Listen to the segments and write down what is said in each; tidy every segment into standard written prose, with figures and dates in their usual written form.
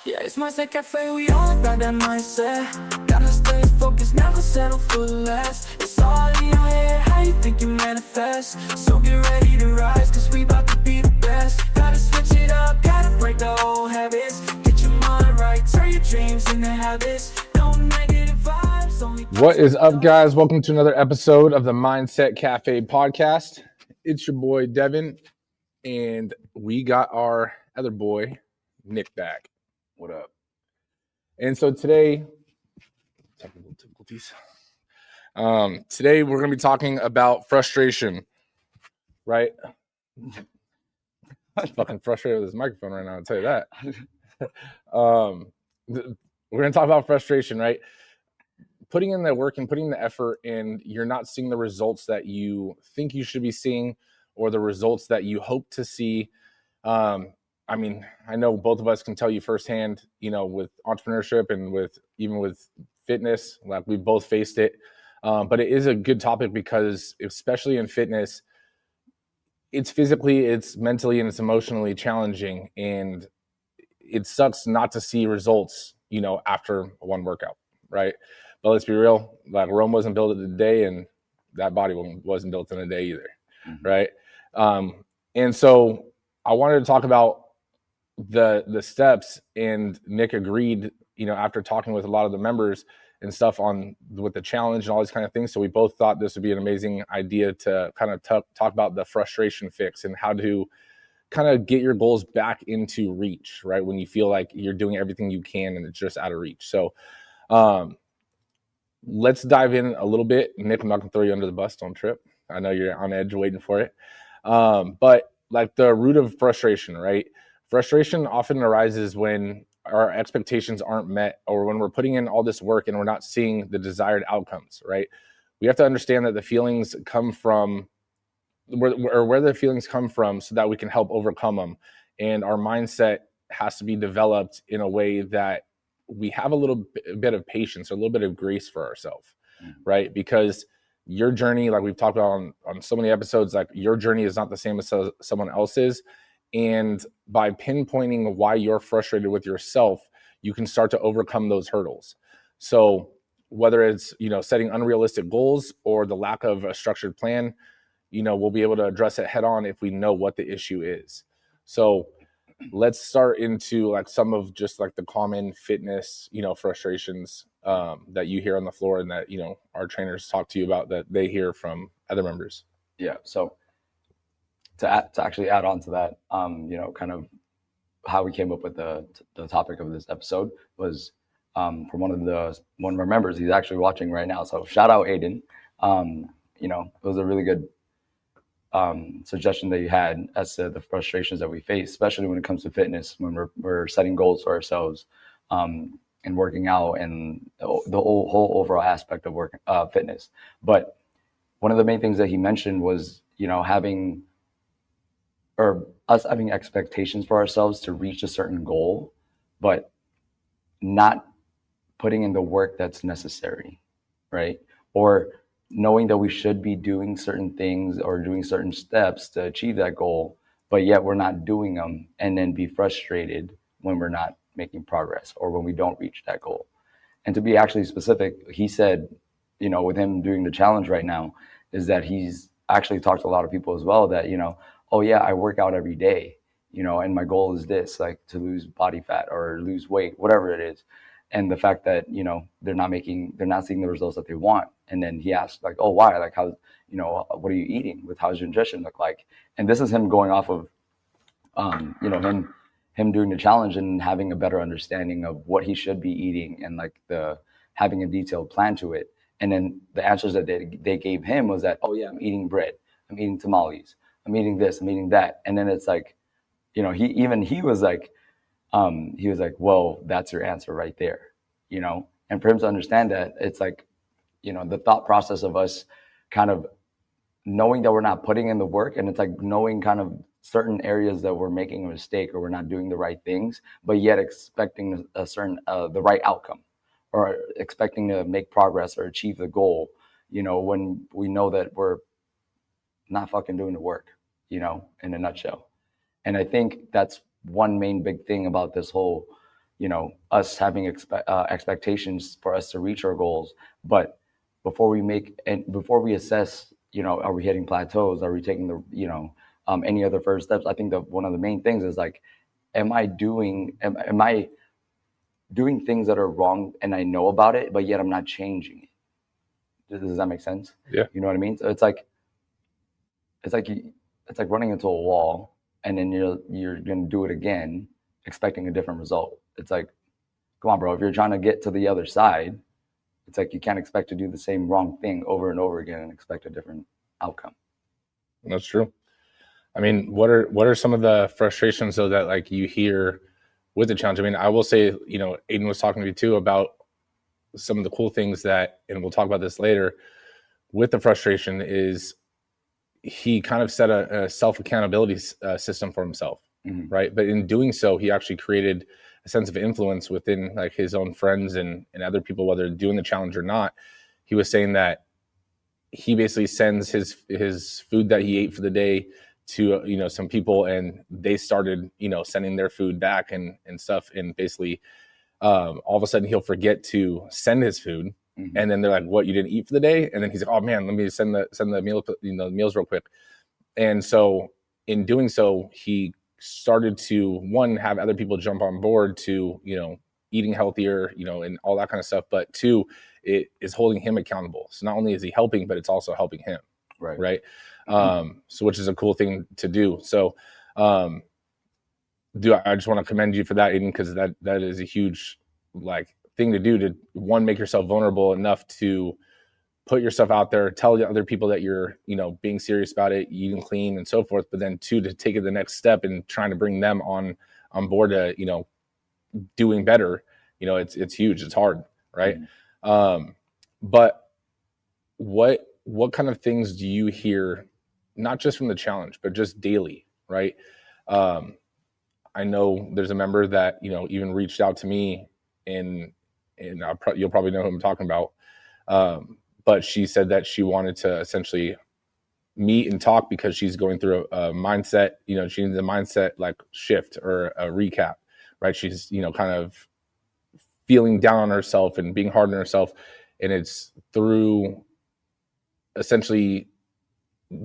Yeah, it's mindset cafe, we all got that mindset. Gotta stay focused, never settle for less. It's all in your head, how you think you manifest. So get ready to rise, cause we about to be the best. Gotta switch it up, gotta break the old habits. Get your mind right, turn your dreams into habits. No negative vibes, only What is up, guys? positive. Welcome to another episode of the Mindset Cafe podcast. It's your boy, Devin, and we got our other boy, Nick, back. What up? And so today, technical difficulties. Today we're going to be talking about frustration, right? I'm fucking frustrated with this microphone right now, I'll tell you that. We're going to talk about frustration, right? Putting in the work and putting the effort, and you're not seeing the results that you think you should be seeing or the results that you hope to see. I mean, I know both of us can tell you firsthand, with entrepreneurship and even with fitness, like we both faced it. But it is a good topic because especially in fitness, it's physically, it's mentally, and it's emotionally challenging. And it sucks not to see results, after one workout, right? But let's be real, like Rome wasn't built in a day, and that body wasn't built in a day either, right? And so I wanted to talk about the steps, and Nick agreed, after talking with a lot of the members and stuff with the challenge and all these kind of things. So we both thought this would be an amazing idea to kind of talk about the frustration fix and how to kind of get your goals back into reach, right? When you feel like you're doing everything you can and it's just out of reach. So let's dive in a little bit. Nick, I'm not gonna throw you under the bus, don't trip. I know you're on edge waiting for it. But like the root of frustration, right? Frustration often arises when our expectations aren't met, or when we're putting in all this work and we're not seeing the desired outcomes, right? We have to understand that the feelings come from where the feelings come from so that we can help overcome them. And our mindset has to be developed in a way that we have a little bit of patience, or a little bit of grace for ourselves, right? Because your journey, like we've talked about on so many episodes, like your journey is not the same as someone else's. And by pinpointing why you're frustrated with yourself, you can start to overcome those hurdles. So whether it's, setting unrealistic goals or the lack of a structured plan, we'll be able to address it head on if we know what the issue is. So let's start into like some of just like the common fitness, frustrations that you hear on the floor, and that, our trainers talk to you about, that they hear from other members. Yeah. So to actually add on to that, kind of how we came up with the topic of this episode was from one of our members. He's actually watching right now. So shout out Aiden. It was a really good suggestion that you had as to the frustrations that we face, especially when it comes to fitness, when we're setting goals for ourselves, and working out, and the whole overall aspect of fitness. But one of the main things that he mentioned was, having expectations for ourselves to reach a certain goal, but not putting in the work that's necessary, right? Or knowing that we should be doing certain things or doing certain steps to achieve that goal, but yet we're not doing them, and then be frustrated when we're not making progress or when we don't reach that goal. And to be actually specific, he said, with him doing the challenge right now, is that he's actually talked to a lot of people as well that, oh yeah, I work out every day, and my goal is this, like to lose body fat or lose weight, whatever it is. And the fact that, they're not seeing the results that they want. And then he asked, like, oh, why? Like, how, what are you eating? How's your nutrition look like? And this is him going off of, him doing the challenge and having a better understanding of what he should be eating, and like having a detailed plan to it. And then the answers that they gave him was that, oh yeah, I'm eating bread, I'm eating tamales, I'm eating this, I'm eating that. And then it's like, he was like, well, that's your answer right there, and for him to understand that, it's like, the thought process of us kind of knowing that we're not putting in the work, and it's like knowing kind of certain areas that we're making a mistake or we're not doing the right things, but yet expecting a certain, the right outcome, or expecting to make progress or achieve the goal, when we know that we're not fucking doing the work, in a nutshell. And I think that's one main big thing about this whole us having expectations for us to reach our goals. But before we assess, are we hitting plateaus? Are we taking any other first steps? I think that one of the main things is like, am I doing things that are wrong and I know about it, but yet I'm not changing it? Does that make sense? Yeah. You know what I mean? So it's like running into a wall, and then you're gonna do it again, expecting a different result. It's like, come on, bro. If you're trying to get to the other side, it's like you can't expect to do the same wrong thing over and over again and expect a different outcome. That's true. I mean, what are some of the frustrations though that like you hear with the challenge? I mean, I will say, Aiden was talking to me too about some of the cool things that, and we'll talk about this later, with the frustration is he kind of set a self accountability system for himself, Mhm. right? But in doing so, he actually created a sense of influence within like his own friends and other people, whether doing the challenge or not. He was saying that he basically sends his food that he ate for the day to some people, and they started sending their food back and stuff, and basically all of a sudden he'll forget to send his food, Mhm. and then they're like, "What, you didn't eat for the day?" And then he's like, "Oh man, let me send the meal, meals real quick." And so in doing so, he started to one have other people jump on board to eating healthier, and all that kind of stuff. But two, it is holding him accountable. So not only is he helping, but it's also helping him, Right. right? So which is a cool thing to do. So I just want to commend you for that, Aiden, because that is a huge like thing to do, to one, make yourself vulnerable enough to put yourself out there, tell the other people that you're being serious about it, eating clean and so forth, but then two, to take it the next step and trying to bring them on board to doing better. It's huge, it's hard, right? But what kind of things do you hear, not just from the challenge but just daily, right? I know there's a member that even reached out to me, and you'll probably know who I'm talking about. But she said that she wanted to essentially meet and talk because she's going through a mindset. She needs a mindset like shift or a recap, right? She's kind of feeling down on herself and being hard on herself, and it's through essentially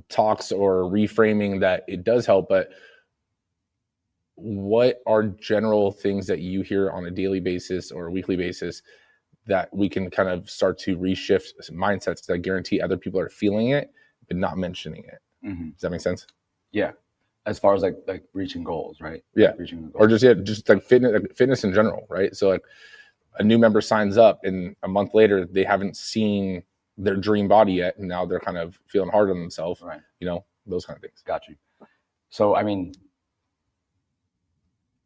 talks or reframing that it does help. But what are general things that you hear on a daily basis or a weekly basis that we can kind of start to reshift mindsets that guarantee other people are feeling it but not mentioning it? Does that make sense? Yeah. As far as like reaching goals, right? Yeah. Reaching the goals. Or just like fitness in general, right? So like a new member signs up, and a month later they haven't seen their dream body yet, and now they're kind of feeling hard on themselves, right? Those kind of things. Got you. So I mean,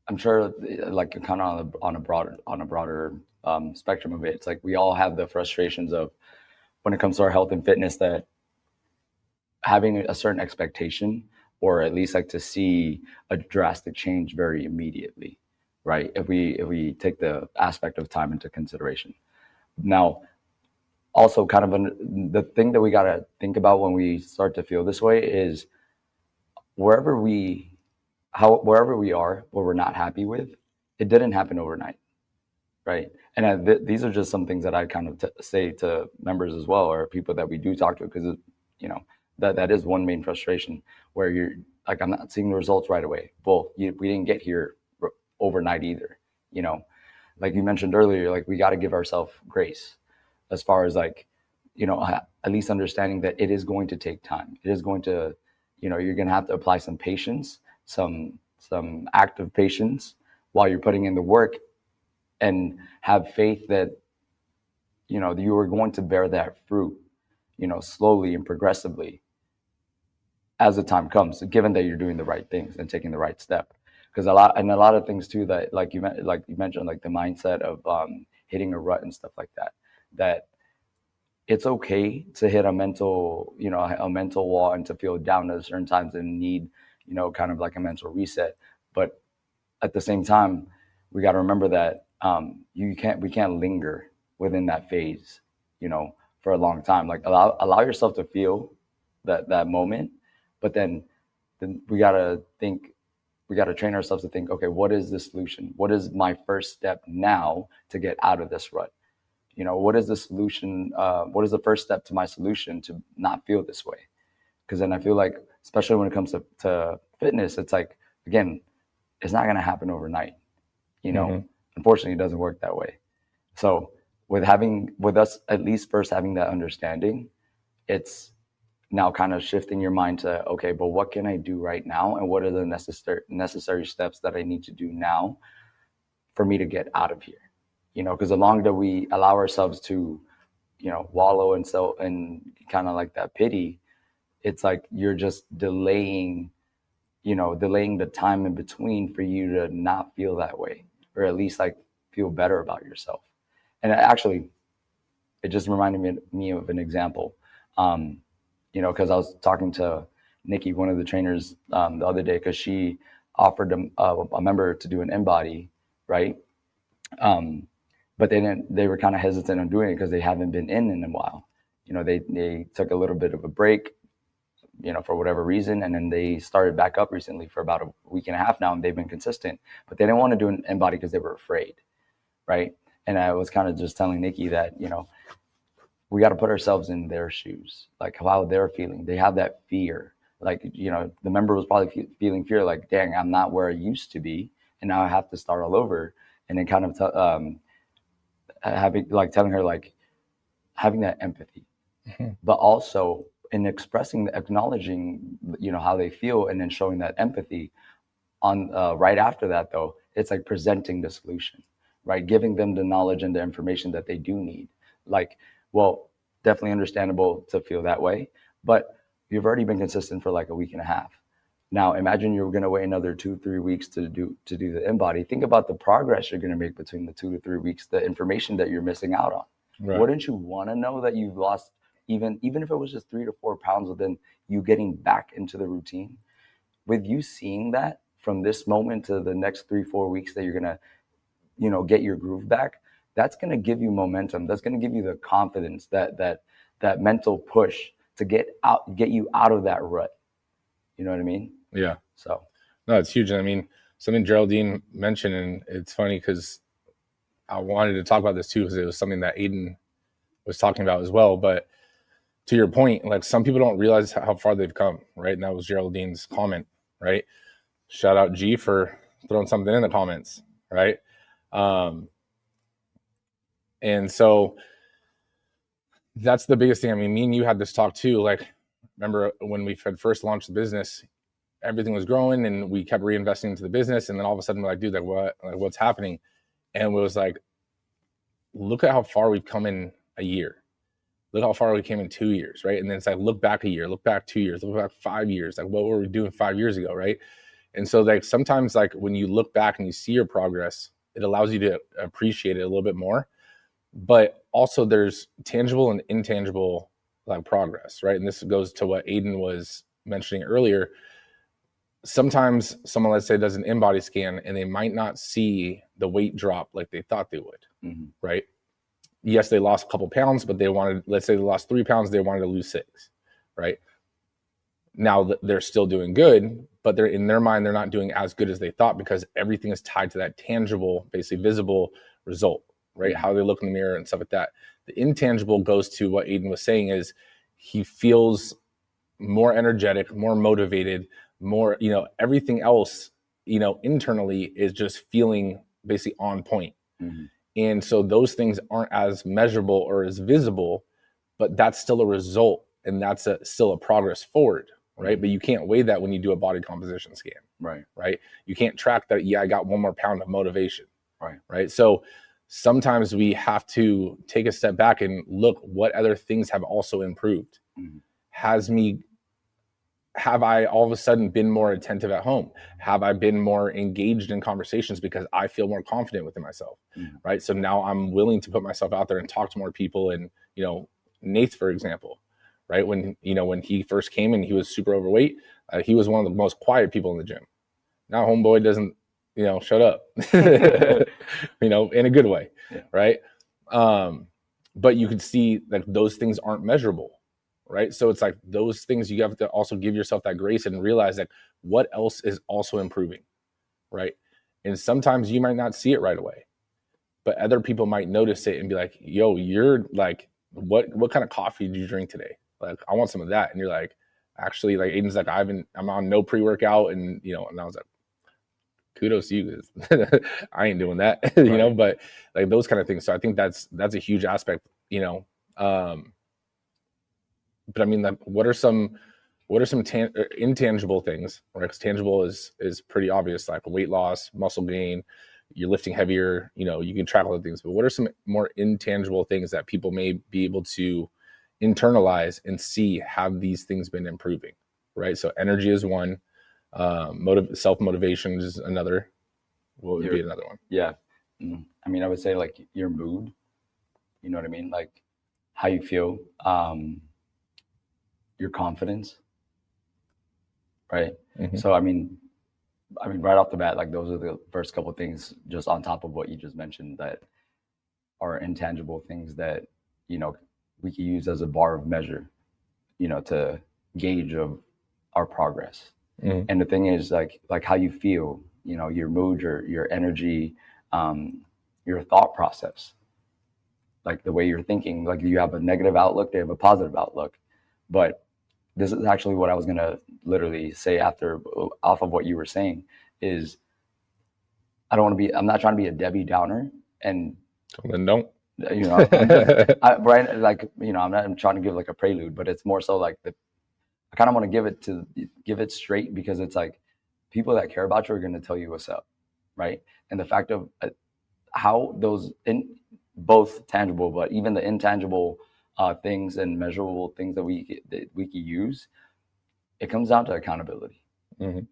I'm sure like kind of on a broader spectrum of it, it's like we all have the frustrations of, when it comes to our health and fitness, that having a certain expectation, or at least like to see a drastic change very immediately, right? If we take the aspect of time into consideration. Now, also kind of the thing that we got to think about when we start to feel this way is wherever we are, where we're not happy with, it didn't happen overnight, right? And these are just some things that I kind of say to members as well, or people that we do talk to, because that is one main frustration, where you're like, I'm not seeing the results right away. Well, we didn't get here overnight either. Like you mentioned earlier, like we got to give ourselves grace, as far as like, at least understanding that it is going to take time. It is going to, you're going to have to apply some patience, some active patience while you're putting in the work, and have faith that, you are going to bear that fruit, slowly and progressively as the time comes, given that you're doing the right things and taking the right step. Because a lot of things too, that like you mentioned, like the mindset of hitting a rut and stuff like that, that it's okay to hit a mental wall and to feel down at certain times and need, kind of like a mental reset. But at the same time, we got to remember that we can't linger within that phase, for a long time. Like allow yourself to feel that moment, but then we got to think we got to train ourselves to think, okay, what is the solution? What is my first step now to get out of this rut? What is the solution? What is the first step to my solution to not feel this way? Because then I feel like, especially when it comes to fitness, it's like, again, it's not going to happen overnight. Unfortunately, it doesn't work that way. So with us at least first having that understanding, it's now kind of shifting your mind to, okay, but what can I do right now? And what are the necessary steps that I need to do now for me to get out of here? Because the longer that we allow ourselves to, wallow and kind of like that pity, it's like you're just delaying the time in between for you to not feel that way, or at least like feel better about yourself. And actually, it just reminded me of an example, because I was talking to Nikki, one of the trainers, the other day, because she offered a member to do an in-body, right? But they were kind of hesitant on doing it because they haven't been in a while. They took a little bit of a break, for whatever reason. And then they started back up recently for about a week and a half now, and they've been consistent, but they didn't want to do an in-body because they were afraid. Right. And I was kind of just telling Nikki that, we got to put ourselves in their shoes, like how they're feeling. They have that fear. Like, the member was probably feeling fear, like, dang, I'm not where I used to be. And now I have to start all over. And then kind of telling her, like, having that empathy, but also in acknowledging, how they feel, and then showing that empathy on right after that, though, it's like presenting the solution, right? Giving them the knowledge and the information that they do need. Like, well, definitely understandable to feel that way, but you've already been consistent for like a week and a half. Now, imagine you're going to wait another 2-3 weeks to do the in-body. Think about the progress you're going to make between the 2 to 3 weeks, the information that you're missing out on. Right. Wouldn't you want to know that you've lost, even if it was just 3 to 4 pounds, within you getting back into the routine? With you seeing that from this moment to the next 3-4 weeks that you're going to, get your groove back, that's going to give you momentum. That's going to give you the confidence, that mental push to get you out of that rut. You know what I mean? Yeah. So, no, it's huge. And I mean, something Geraldine mentioned, and it's funny because I wanted to talk about this too, because it was something that Aiden was talking about as well. But to your point, like, some people don't realize how far they've come, right? And that was Geraldine's comment, right? Shout out G for throwing something in the comments, right? And so that's the biggest thing. I mean, me and you had this talk too. Like, remember when we had first launched the business, everything was growing and we kept reinvesting into the business. And then all of a sudden we're like, dude, what's happening? And it was like, look at how far we've come in a year. Look how far we came in 2 years, right? And then it's like, look back a year, look back 2 years, look back 5 years. Like, what were we doing 5 years ago, right? And so, like, sometimes, like, when you look back and you see your progress, it allows you to appreciate it a little bit more. But also there's tangible and intangible, like, progress, right? And this goes to what Aiden was mentioning earlier. Sometimes someone, let's say, does an in-body scan and they might not see the weight drop like they thought they would, right? Yes, they lost a couple pounds, but let's say they lost 3 pounds, they wanted to lose 6, right? Now they're still doing good, but they're, in their mind, they're not doing as good as they thought, because everything is tied to that tangible, basically visible result, right? How they look in the mirror and stuff like that. The intangible goes to what Aiden was saying, is he feels more energetic, more motivated, more, everything else, internally is just feeling basically on point. And so those things aren't as measurable or as visible, but that's still a result, and that's still a progress forward, right? But you can't weigh that when you do a body composition scan, right? You can't track that, I got 1 more pound of motivation, right? So sometimes we have to take a step back and look, what other things have also improved? Have I all of a sudden been more attentive at home? Have I been more engaged in conversations because I feel more confident within myself, right? So now I'm willing to put myself out there and talk to more people. And, Nate, for example, right? When he first came and he was super overweight, he was one of the most quiet people in the gym. Now homeboy doesn't, shut up, in a good way, right? But you could see that those things aren't measurable. Right. So it's like those things, you have to also give yourself that grace and realize that what else is also improving, right? And sometimes you might not see it right away, but other people might notice it and be like, yo, you're like, what kind of coffee did you drink today? Like, I want some of that. And you're like, actually, like Aiden's like, I'm on no pre-workout, and and I was like, kudos to you, because I ain't doing that, Right. but like those kind of things. So I think that's a huge aspect, but I mean, like, what are some intangible things, right? Because tangible is pretty obvious, like weight loss, muscle gain, you're lifting heavier, you can track all the things. But what are some more intangible things that people may be able to internalize and see, have these things been improving, right? So energy is one, self motivation is another. What would be another one? Yeah. I mean, I would say like your mood, you know what I mean? Like how you feel, your confidence, right? Mm-hmm. So, I mean, right off the bat, like those are the first couple of things just on top of what you just mentioned that are intangible things that, we can use as a bar of measure, to gauge of our progress. Mm-hmm. And the thing is like how you feel, your mood, your energy, your thought process, like the way you're thinking, like you have a negative outlook, they have a positive outlook. But this is actually what I was going to literally say off of what you were saying is I'm not trying to be a Debbie Downer. And then don't. I'm just, right. Like, I'm trying to give like a prelude, but it's more so like I kind of want to give it straight, because it's like people that care about you are going to tell you what's up. Right. And the fact of how those both tangible, but even the intangible things and measurable things that we can use, it comes down to accountability. Mm-hmm.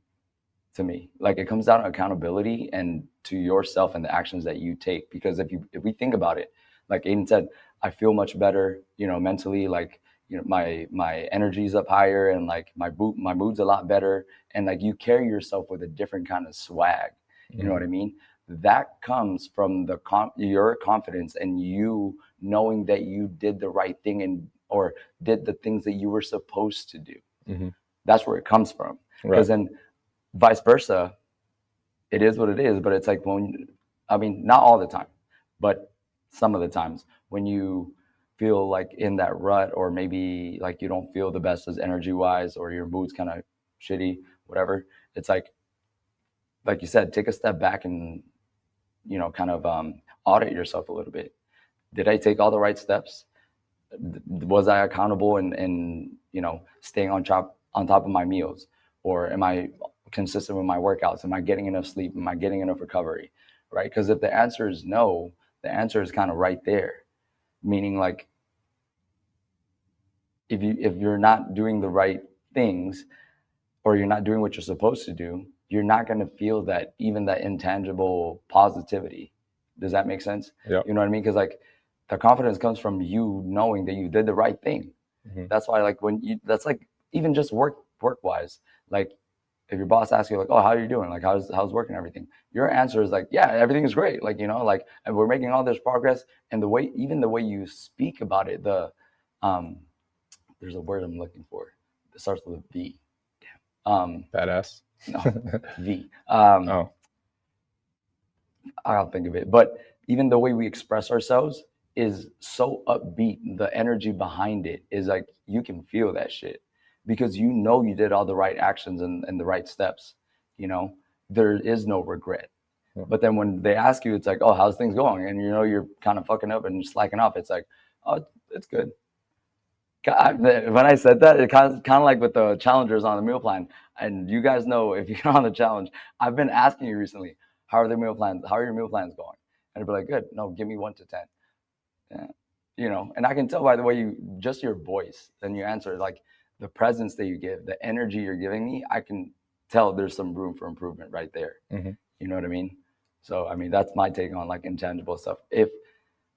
To me, like it comes down to accountability and to yourself and the actions that you take. Because if we think about it, like Aiden said, I feel much better, mentally, like, my energy's up higher, and like my mood's a lot better, and like you carry yourself with a different kind of swag. You know what I mean? That comes from your confidence and you knowing that you did the right thing or did the things that you were supposed to do. Mm-hmm. That's where it comes from. Right. Because then vice versa, it is what it is. But it's like not all the time, but some of the times when you feel like in that rut, or maybe like you don't feel the best as energy wise, or your mood's kind of shitty, whatever, it's like you said, take a step back and kind of audit yourself a little bit. Did I take all the right steps? Was I accountable and staying on top of my meals? Or am I consistent with my workouts? Am I getting enough sleep? Am I getting enough recovery? Right? Because if the answer is no, the answer is kind of right there. Meaning, like, if you're not doing the right things, or you're not doing what you're supposed to do, you're not going to feel that intangible positivity. Does that make sense? Yep. You know what I mean? Because like the confidence comes from you knowing that you did the right thing. Mm-hmm. That's why, like, that's like even just work wise, like if your boss asks you like, oh, how are you doing? Like, how's work and everything? Your answer is like, yeah, everything is great. Like, like, and we're making all this progress. And the way you speak about it, there's a word I'm looking for. It starts with a V. Badass. No, V. Oh. I'll think of it. But even the way we express ourselves is so upbeat. The energy behind it is like, you can feel that shit, because you did all the right actions and the right steps. There is no regret. Yeah. But then when they ask you, it's like, oh, how's things going? And you're kind of fucking up and slacking off. It's like, oh, it's good. When I said that, it kind of like with the challengers on the meal plan. And you guys know, if you're on the challenge, I've been asking you recently, how are your meal plans going? And they'd be like, good. No, give me 1 to 10. Yeah. And I can tell by the way just your voice and your answer, like the presence that you give, the energy you're giving me, I can tell there's some room for improvement right there. Mm-hmm. You know what I mean? So, I mean, that's my take on like intangible stuff. If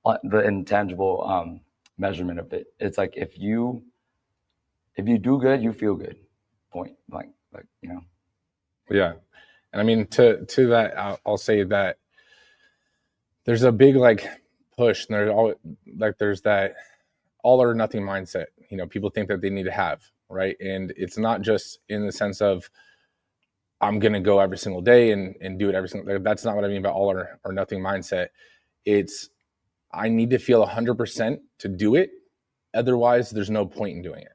the intangible measurement of it, it's like, if you do good, you feel good. Point blank. Like, Yeah. And I mean, to that, I'll say that there's a big like push, and there's that all or nothing mindset. People think that they need to have, right? And it's not just in the sense of I'm going to go every single day and do it every single day. That's not what I mean by all or nothing mindset. It's, I need to feel 100% to do it. Otherwise, there's no point in doing it.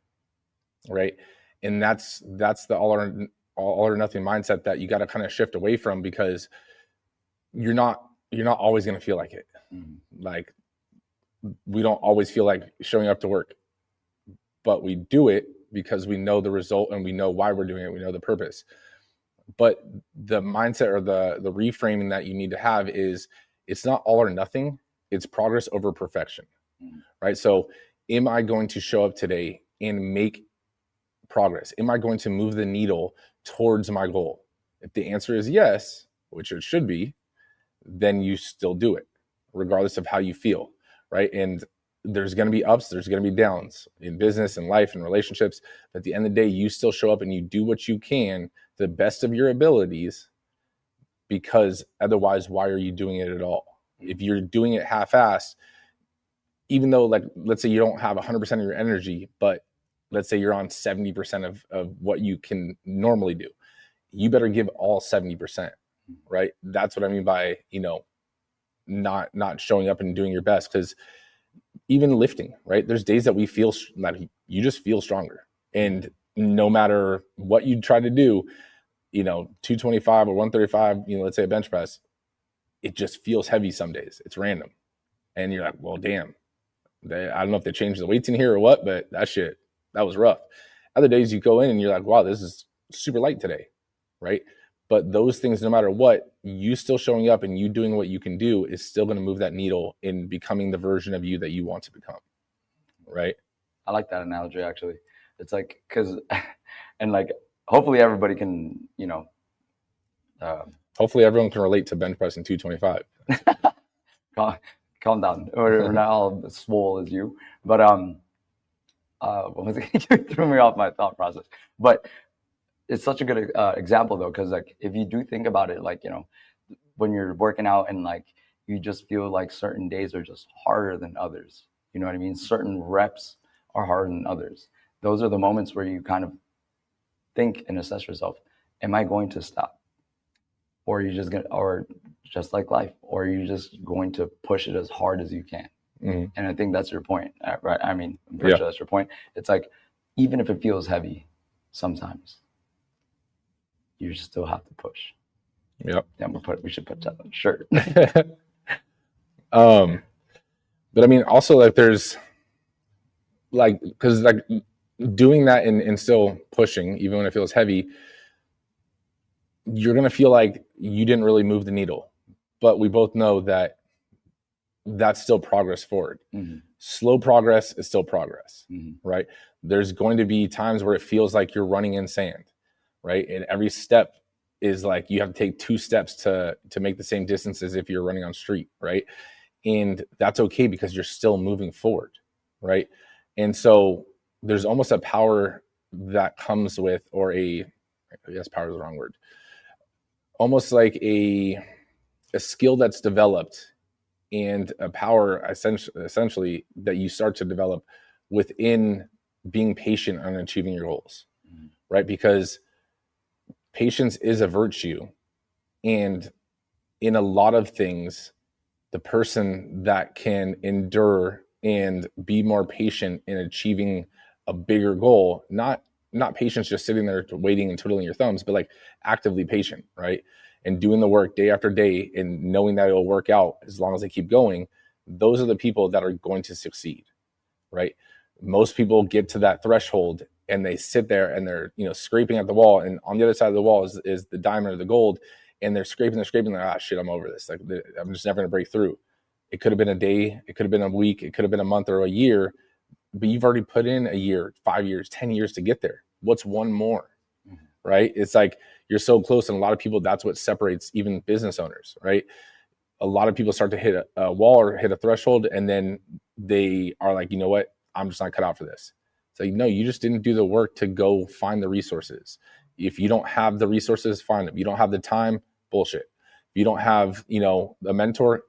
Right. And that's the all or nothing mindset that you got to kind of shift away from, because you're not always going to feel like it. Mm-hmm. Like, we don't always feel like showing up to work, but we do it because we know the result and we know why we're doing it. We know the purpose. But the mindset or the reframing that you need to have is, it's not all or nothing. It's progress over perfection. Mm-hmm. Right. So am I going to show up today and make progress? Am I going to move the needle towards my goal? If the answer is yes, which it should be, then you still do it, regardless of how you feel, right? And there's going to be ups, there's going to be downs in business and life and relationships. But at the end of the day, you still show up and you do what you can to the best of your abilities, because otherwise, why are you doing it at all? If you're doing it half-assed, even though, like, let's say you don't have 100% of your energy, but let's say you're on 70% of what you can normally do, you better give all 70%, right? That's what I mean by, not showing up and doing your best. Because even lifting, right? There's days that we feel like you just feel stronger. And no matter what you try to do, 225 or 135, let's say a bench press, it just feels heavy some days. It's random. And you're like, well, damn, I don't know if they changed the weights in here or what, but that was rough. Other days you go in and you're like, wow, this is super light today, right? But those things, no matter what, you still showing up and you doing what you can do is still going to move that needle in becoming the version of you that you want to become, right? I like that analogy, actually. It's like, because, and like, hopefully everybody can, hopefully everyone can relate to bench pressing 225. Calm down. We're not all as swole as you. But what was it? You threw me off my thought process. But it's such a good example, though, because like, if you do think about it, like, when you're working out and like you just feel like certain days are just harder than others, you know what I mean? Certain reps are harder than others. Those are the moments where you kind of think and assess yourself: am I going to stop? Or are you just gonna, or just like life, or are you just going to push it as hard as you can? Mm-hmm. And I think that's your point, right? I mean, I'm pretty sure that's your point. It's like, even if it feels heavy, sometimes you still have to push. Yep. Yeah, we should put that on a shirt. But I mean, also, like, there's like, because like doing that and still pushing, even when it feels heavy, you're going to feel like you didn't really move the needle. But we both know that that's still progress forward. Mm-hmm. Slow progress is still progress, mm-hmm. right? There's going to be times where it feels like you're running in sand, right? And every step is like you have to take 2 steps to make the same distance as if you're running on street, right? And that's okay, because you're still moving forward, right? And so there's almost a power that comes with, or I guess power is the wrong word, almost like a skill that's developed, and a power essentially that you start to develop within being patient on achieving your goals, mm-hmm. right? Because patience is a virtue, and in a lot of things, the person that can endure and be more patient in achieving a bigger goal, not patience just sitting there waiting and twiddling your thumbs, but like actively patient, right? And doing the work day after day and knowing that it'll work out as long as they keep going. Those are the people that are going to succeed, right? Most people get to that threshold and they sit there and they're, scraping at the wall, and on the other side of the wall is the diamond or the gold, and they're scraping, like, shit, I'm over this. Like, I'm just never going to break through. It could have been a day, it could have been a week, it could have been a month or a year, but you've already put in a year, 5 years, 10 years to get there. What's one more, mm-hmm. right? It's like you're so close, and a lot of people, that's what separates even business owners, right? A lot of people start to hit a wall or hit a threshold, and then they are like, you know what? I'm just not cut out for this. It's like, no, you just didn't do the work to go find the resources. If you don't have the resources, find them. You don't have the time, bullshit. If you don't have, a mentor,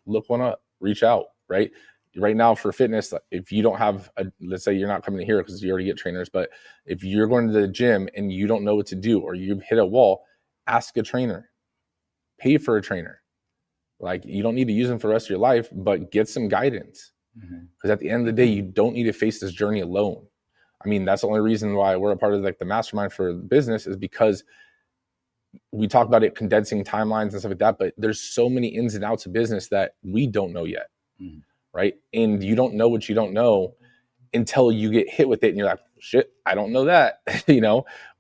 look one up, reach out, right? Right now for fitness, if you don't have let's say you're not coming to here because you already get trainers, but if you're going to the gym and you don't know what to do, or you've hit a wall, ask a trainer, pay for a trainer. Like, you don't need to use them for the rest of your life, but get some guidance. Because at the end of the day, you don't need to face this journey alone. I mean, that's the only reason why we're a part of like the mastermind for business, is because we talk about it condensing timelines and stuff like that, but there's so many ins and outs of business that we don't know yet. Right. And you don't know what you don't know until you get hit with it and you're like, shit, I don't know that,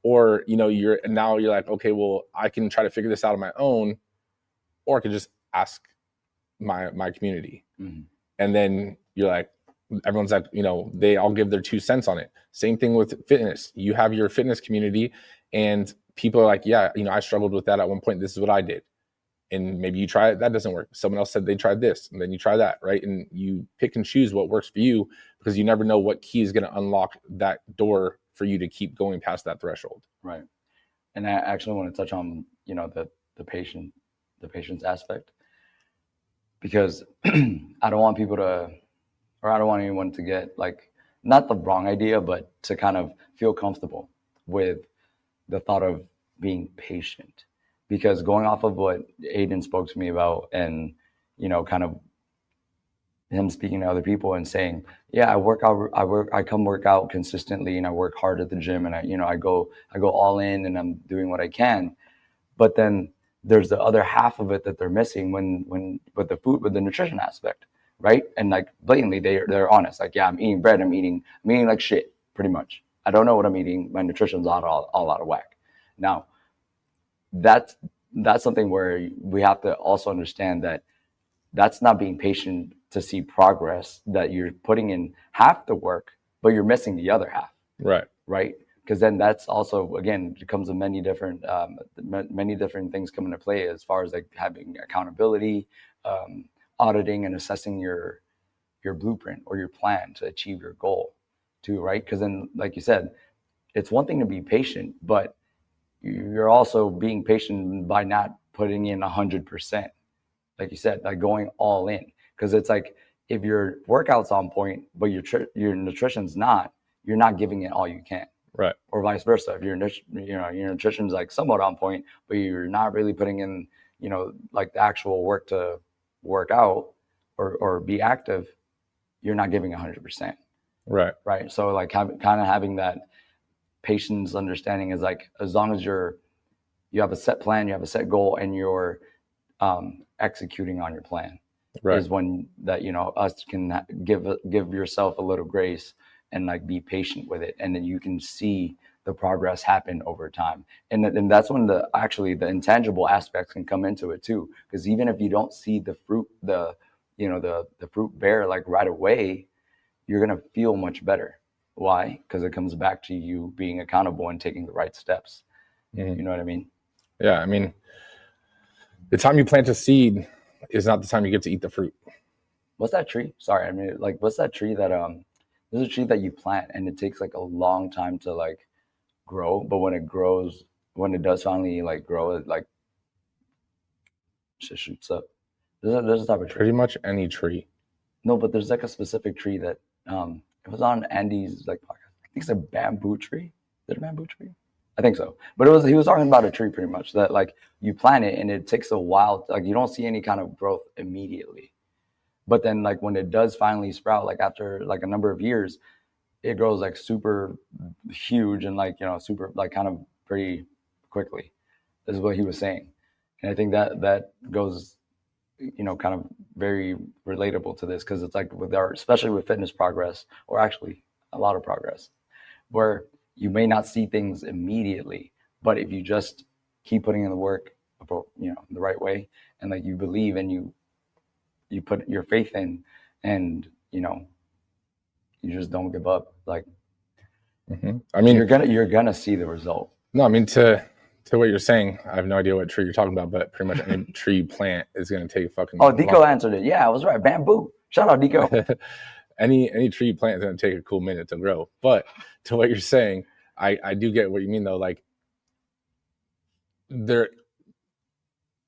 or, you're like, okay, well, I can try to figure this out on my own, or I could just ask my community. And then you're like, everyone's like, they all give their 2 cents on it. Same thing with fitness. You have your fitness community and people are like, yeah, I struggled with that at one point. This is what I did. And maybe you try it, that doesn't work. Someone else said they tried this, and then you try that, right? And you pick and choose what works for you, because you never know what key is going to unlock that door for you to keep going past that threshold. Right. And I actually want to touch on, the patient's aspect, because I don't want people to, or I don't want anyone to get like, not the wrong idea, but to kind of feel comfortable with the thought of being patient. Because going off of what Aiden spoke to me about, and kind of him speaking to other people and saying, yeah, I come work out consistently, and I work hard at the gym, and I go all in, and I'm doing what I can. But then there's the other half of it that they're missing when with the food, with the nutrition aspect, right? And like blatantly they're honest, like, yeah, I'm eating bread, I'm eating like shit, pretty much. I don't know what I'm eating. My nutrition's all out of whack. Now, that's something where we have to also understand that that's not being patient to see progress, that you're putting in half the work, but you're missing the other half. Right. Because then that's also, again, it comes with many different things come into play, as far as like having accountability, auditing and assessing your blueprint or your plan to achieve your goal too, right? Because then, like you said, it's one thing to be patient, but you're also being patient by not putting in 100%. Like you said, like going all in. Because it's like, if your workout's on point, but your nutrition's not, you're not giving it all you can. Right. Or vice versa. If your nutrition's like somewhat on point, but you're not really putting in, like the actual work to work out or be active, you're not giving 100%. Right. Right. So like having that patience understanding is like, as long as you have a set plan, you have a set goal, and you're executing on your plan, right, is when that us can give yourself a little grace and like be patient with it, and then you can see the progress happen over time. And that's when the intangible aspects can come into it too, because even if you don't see the fruit the fruit bear like right away, you're going to feel much better. Why? Because it comes back to you being accountable and taking the right steps. You know what I mean? Yeah. I mean, the time you plant a seed is not the time you get to eat the fruit. What's that tree? Sorry. I mean, like, what's that tree that, there's a tree that you plant and it takes like a long time to like grow. But when it does finally like grow, it like just shoots up. There's a type of tree. Pretty much any tree. No, but there's like a specific tree that, it was on Andy's like podcast. I think it's a bamboo tree. Is it a bamboo tree? I think so. But he was talking about a tree pretty much that like you plant it and it takes a while. Like you don't see any kind of growth immediately. But then like when it does finally sprout, like after like a number of years, it grows like super huge and like, super like kind of pretty quickly. This is what he was saying. And I think that goes, kind of very relatable to this, because it's like especially with fitness progress, or actually a lot of progress, where you may not see things immediately, but if you just keep putting in the work, the right way, and like you believe and you put your faith in, and you just don't give up, like, I mean, you're gonna see the result. No, I mean, to what you're saying, I have no idea what tree you're talking about, but pretty much any tree you plant is going to take fucking. Oh, Deco answered it. Yeah, I was right. Bamboo. Shout out, Deco. any tree you plant is going to take a cool minute to grow. But to what you're saying, I do get what you mean though. Like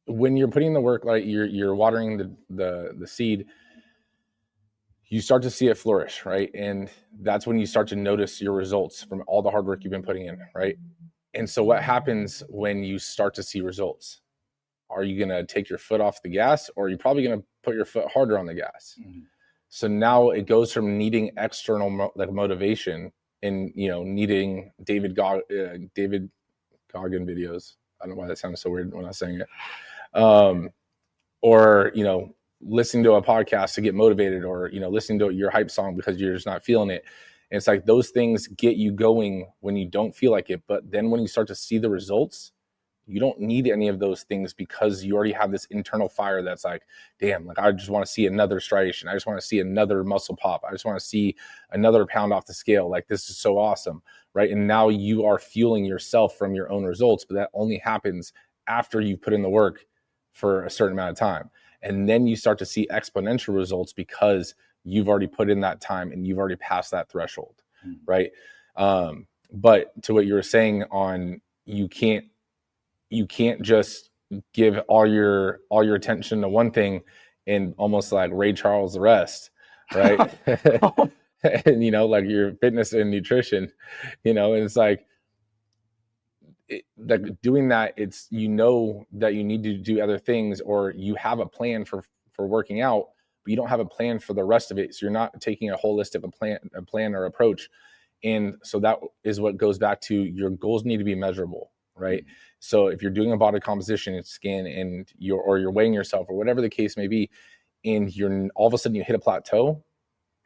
when you're putting the work, like you're watering the seed, you start to see it flourish, right? And that's when you start to notice your results from all the hard work you've been putting in, right? And so what happens when you start to see results? Are you going to take your foot off the gas, or are you probably going to put your foot harder on the gas? Mm-hmm. So now it goes from needing external motivation and, needing David Goggin videos. I don't know why that sounds so weird when I was saying it. Or, listening to a podcast to get motivated, or, listening to your hype song because you're just not feeling it. And it's like those things get you going when you don't feel like it. But then when you start to see the results, you don't need any of those things because you already have this internal fire that's like, damn, like I just want to see another striation. I just want to see another muscle pop. I just want to see another pound off the scale. Like, this is so awesome, right? And now you are fueling yourself from your own results, but that only happens after you put in the work for a certain amount of time. And then you start to see exponential results because you've already put in that time and you've already passed that threshold, right? But to what you were saying on, you can't just give all your attention to one thing and almost like Ray Charles the rest, right? And like your fitness and nutrition, and it's like doing that, it's that you need to do other things, or you have a plan for working out, but you don't have a plan for the rest of it. So you're not taking a holistic plan or approach. And so that is what goes back to your goals need to be measurable, right? So if you're doing a body composition scan and you're weighing yourself or whatever the case may be, and you're all of a sudden you hit a plateau,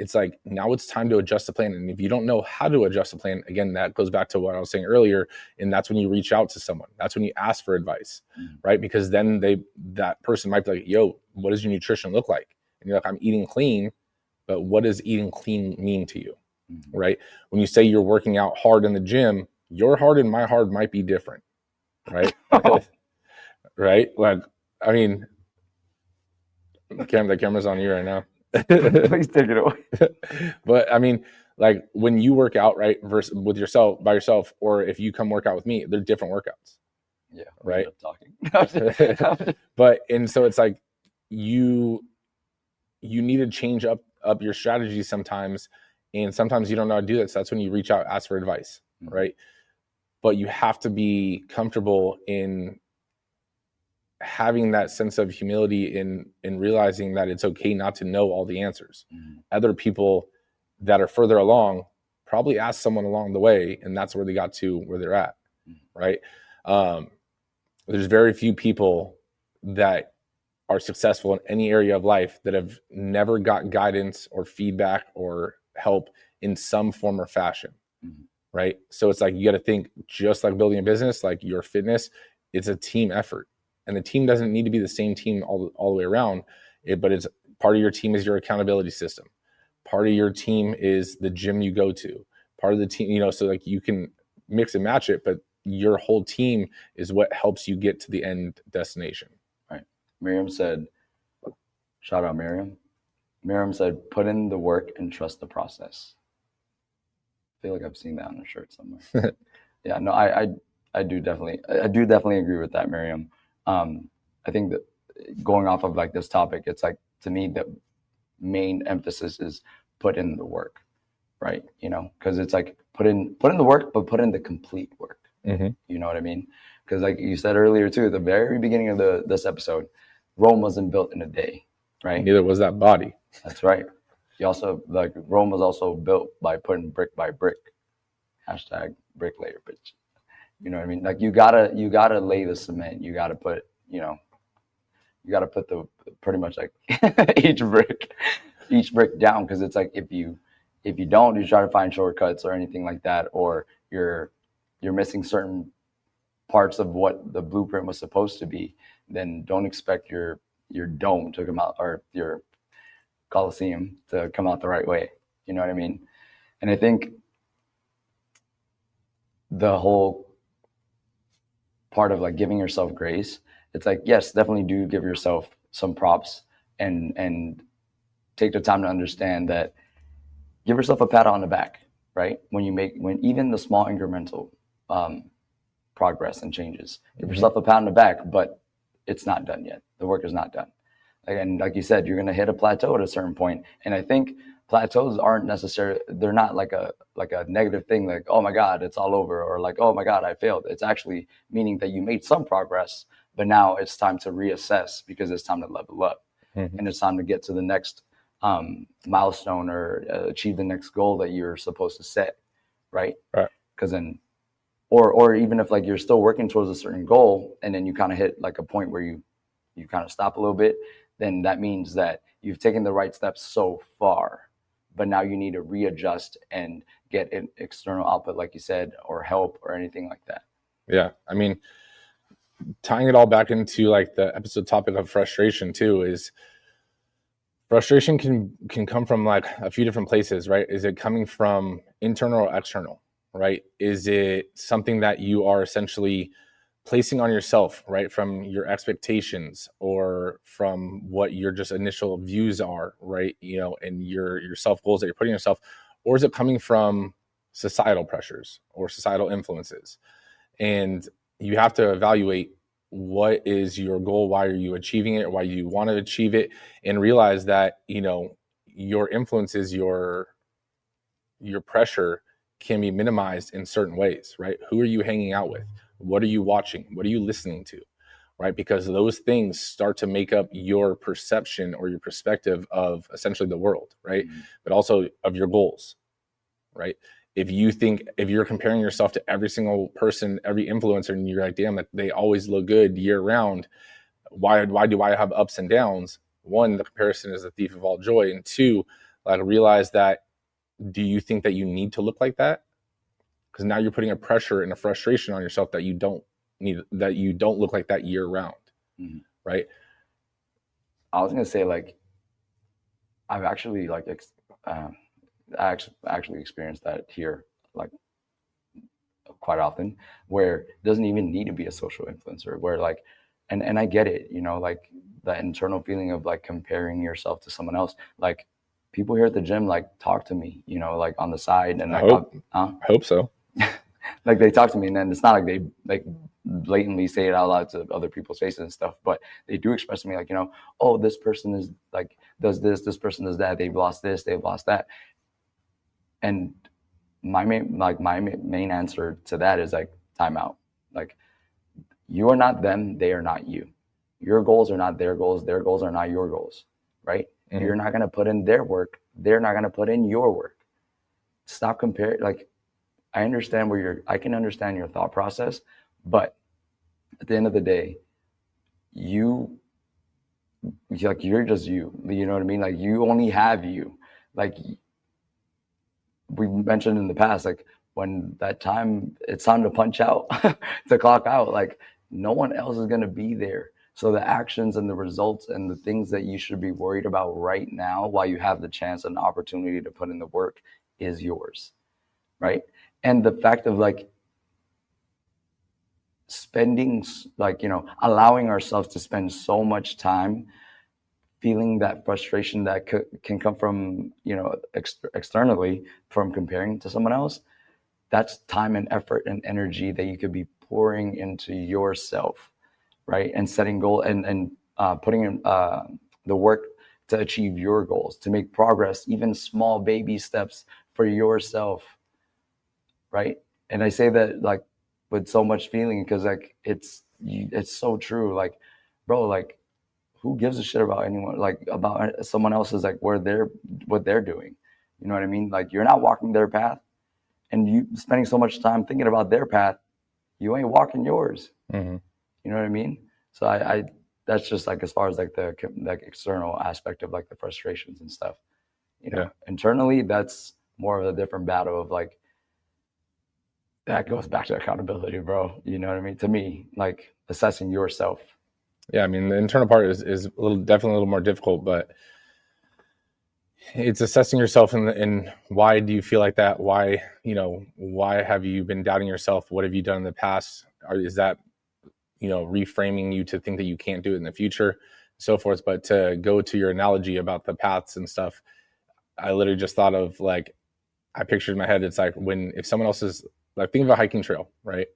it's like, now it's time to adjust the plan. And if you don't know how to adjust the plan, again, that goes back to what I was saying earlier. And that's when you reach out to someone. That's when you ask for advice, right? Because then that person might be like, yo, what does your nutrition look like? And you're like, I'm eating clean, but what does eating clean mean to you, right? When you say you're working out hard in the gym, your hard and my hard might be different, right? Right? Like, I mean, the camera's on you right now. Please take it away. But I mean, like when you work out, right, versus by yourself, or if you come work out with me, they're different workouts. Yeah. Right. Talking. But, and so it's like, you need to change up your strategy sometimes. And sometimes you don't know how to do that. So that's when you reach out, ask for advice. Right. But you have to be comfortable in having that sense of humility in realizing that it's okay not to know all the answers. Other people that are further along probably asked someone along the way, and that's where they got to where they're at, right? There's very few people that are successful in any area of life that have never got guidance or feedback or help in some form or fashion, right? So it's like, you got to think, just like building a business, like your fitness, it's a team effort. And the team doesn't need to be the same team all the way around, but it's part of your team is your accountability system. Part of your team is the gym you go to. Part of the team, so like you can mix and match it, but your whole team is what helps you get to the end destination. Right. Miriam said, shout out Miriam. Miriam said, put in the work and trust the process. I feel like I've seen that on a shirt somewhere. Yeah, no, I do definitely agree with that, Miriam. I think that going off of like this topic, it's like, to me, the main emphasis is put in the work, right? Because it's like put in the work, but put in the complete work. You know what I mean? Because like you said earlier too, the very beginning of this episode, Rome wasn't built in a day, right? Neither was that body. That's right. You also, like, Rome was also built by putting brick by brick. Hashtag bricklayer, bitch. You know what I mean? Like, you gotta lay the cement. You gotta put, you gotta put the pretty much like each brick down, because it's like, if you don't, you try to find shortcuts or anything like that, or you're missing certain parts of what the blueprint was supposed to be, then don't expect your dome to come out, or your Coliseum to come out the right way. You know what I mean? And I think the whole part of like giving yourself grace, it's like, yes, definitely do give yourself some props and take the time to understand that, give yourself a pat on the back, right? When even the small incremental progress and changes, give yourself a pat on the back, but it's not done yet. The work is not done. And like you said, you're going to hit a plateau at a certain point. And I think plateaus aren't necessarily, they're not like a negative thing, like, oh my God, it's all over, or like, oh my God, I failed. It's actually meaning that you made some progress, but now it's time to reassess because it's time to level up. Mm-hmm. And it's time to get to the next milestone or achieve the next goal that you're supposed to set, right? Right. Because then, or even if like you're still working towards a certain goal and then you kind of hit like a point where you kind of stop a little bit, then that means that you've taken the right steps so far, but now you need to readjust and get an external output, like you said, or help or anything like that. Yeah. I mean, tying it all back into like the episode topic of frustration too, is frustration can come from like a few different places, right? Is it coming from internal or external, right? Is it something that you are essentially placing on yourself, right? From your expectations or from what your just initial views are, right? You know, and your self goals that you're putting yourself, or is it coming from societal pressures or societal influences? And you have to evaluate what is your goal, why are you achieving it, why you want to achieve it, and realize that, you know, your influences, your pressure can be minimized in certain ways, right? Who are you hanging out with? What are you watching? What are you listening to? Right? Because those things start to make up your perception or your perspective of essentially the world, right? Mm-hmm. But also of your goals, right? If you're comparing yourself to every single person, every influencer, and you're like, damn, like they always look good year round, why do I have ups and downs? One, the comparison is the thief of all joy. And two, like realize that, do you think that you need to look like that? Because now you're putting a pressure and a frustration on yourself that you don't need, that you don't look like that year round. Mm-hmm. Right. I was going to say, like, I've actually like, I actually experienced that here, like quite often, where it doesn't even need to be a social influencer, where like, and I get it, you know, like that internal feeling of like comparing yourself to someone else. Like people here at the gym, like talk to me, you know, like on the side, and I hope so. Like they talk to me, and then it's not like they like blatantly say it out loud to other people's faces and stuff, but they do express to me like, you know, oh, this person is like does this person does that, they've lost this, they've lost that. And my main answer to that is like time out. Like you are not them, they are not you. Your goals are not their goals are not your goals, right? Mm-hmm. You're not going to put in their work, they're not going to put in your work. Stop comparing. Like I can understand your thought process, but at the end of the day, you're just you. You know what I mean? Like you only have you. Like we mentioned in the past, like when it's time to punch out, to clock out, like no one else is going to be there. So the actions and the results and the things that you should be worried about right now, while you have the chance and the opportunity to put in the work, is yours, right? And the fact of like spending, like, you know, allowing ourselves to spend so much time feeling that frustration that can come from, you know, externally from comparing to someone else, that's time and effort and energy that you could be pouring into yourself, right? And setting goal and putting in the work to achieve your goals, to make progress, even small baby steps for yourself, right? And I say that like with so much feeling because like it's so true. Like, bro, like who gives a shit about anyone, like about someone else's, like what they're doing? You know what I mean? Like you're not walking their path, and you spending so much time thinking about their path, you ain't walking yours. Mm-hmm. You know what I mean? So I that's just like as far as like the like external aspect of like the frustrations and stuff. You know, internally that's more of a different battle of like that goes back to accountability, bro. You know what I mean? To me, like assessing yourself. Yeah, I mean the internal part is definitely a little more difficult, but it's assessing yourself and why do you feel like that? Why have you been doubting yourself? What have you done in the past? Is that, you know, reframing you to think that you can't do it in the future, so forth. But to go to your analogy about the paths and stuff, I literally just thought of like, I pictured in my head, it's like if someone else is like, think of a hiking trail, right?